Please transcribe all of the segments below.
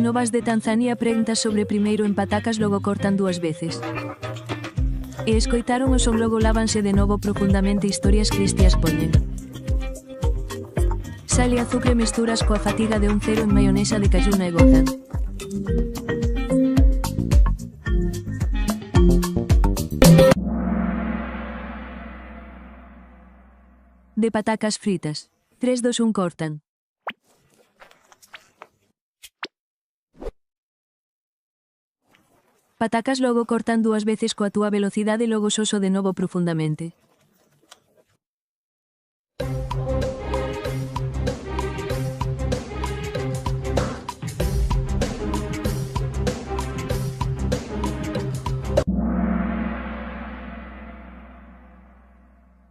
Novas de Tanzania preguntas sobre primeiro en patacas logo cortan 2 veces. E escoitaron o son logo lávanse de novo profundamente historias cristias poñen. Sal e azucre mesturas coa fatiga de un cero en maionesa de cayuna e gozan. De patacas fritas. 3, 2, 1 cortan. Patacas logo cortan 2 veces coa túa velocidade e logo soso de novo profundamente.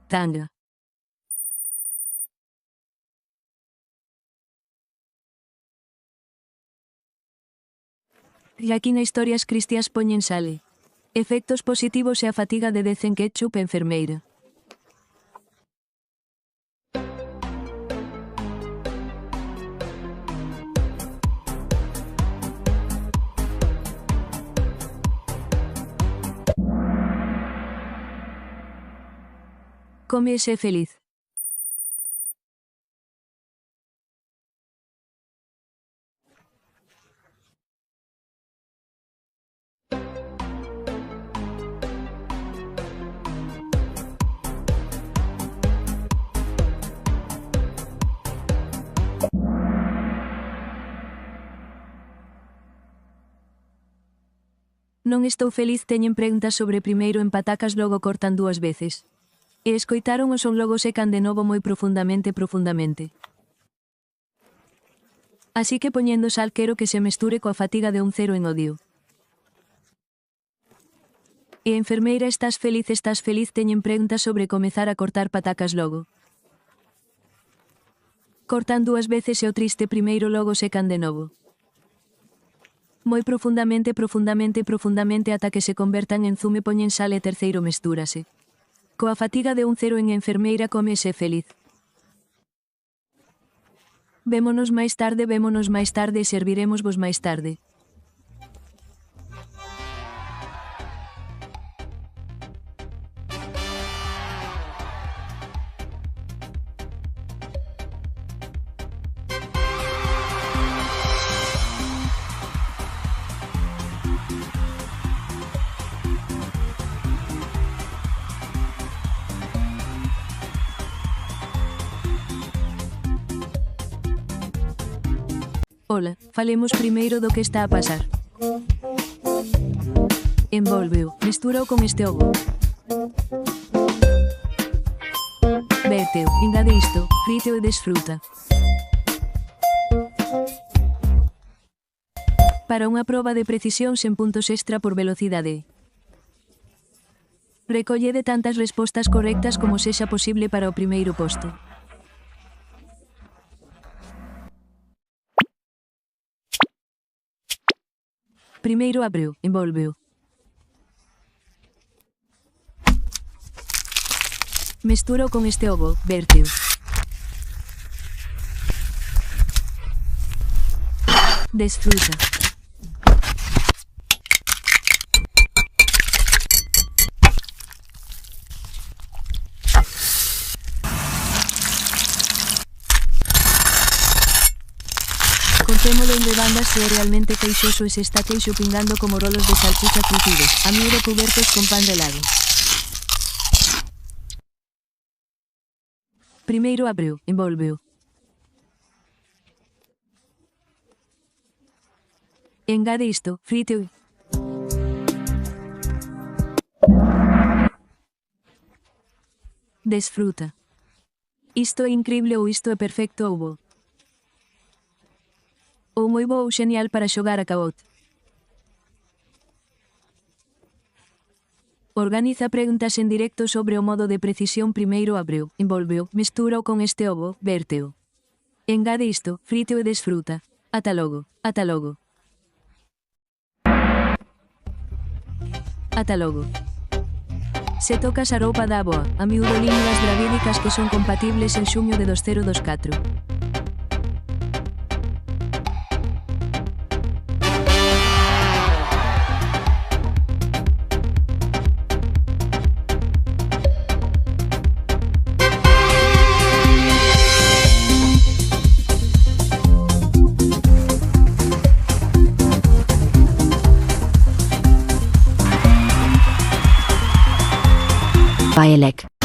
Tanga. E aquí na historias cristias poñen sale. Efectos positivos e a fatiga de decen ketchup e enfermeira. Come e sé feliz. Non estou feliz teñen preguntas sobre primeiro en patacas logo cortan 2 veces. E escoitaron o son logo secan de novo moi profundamente. Así que poñendo sal quero que se mesture coa fatiga de un cero en odio. E enfermeira estás feliz teñen preguntas sobre comezar a cortar patacas logo. Cortan 2 veces e o triste primeiro logo secan de novo. Moi profundamente ata que se convertan en zume poñen sal e terceiro mestúrase. Coa fatiga de un cero en enfermeira come e sé feliz. Vémonos máis tarde e serviremosvos máis tarde. Ola, falemos primeiro do que está a pasar. Envólveo, mestúrao con este ovo. Vérteo, engade isto, fríteo e desfruta. Para unha proba de precisión sen puntos extra por velocidade. Recollede tantas respostas correctas como sexa posible para o primeiro posto. Primeiro abreo, envólveo. Mestúrao con este ovo, vérteo. Desfruta. Cortémolo en levandas se é realmente queixoso e se está queixo pingando como rolos de salchicha crujidos, a miúdo cubertos con pan relado. Primeiro abreo, envólveo. Engade isto, fríteo. Desfruta. Isto é incrible ou isto é perfecto ou bo. Ou moi bo ou xenial para xogar a cabot. Organiza preguntas en directo sobre o modo de precisión primeiro abreo, envólveo, mestúrao con este ovo, vérteo. Engade isto, fríteo e desfruta. Ata logo, ata logo. Ata logo. Se tocas a roupa da aboa, a miúdo líneas dravídicas que son compatibles en xuño de 2024. Baelec.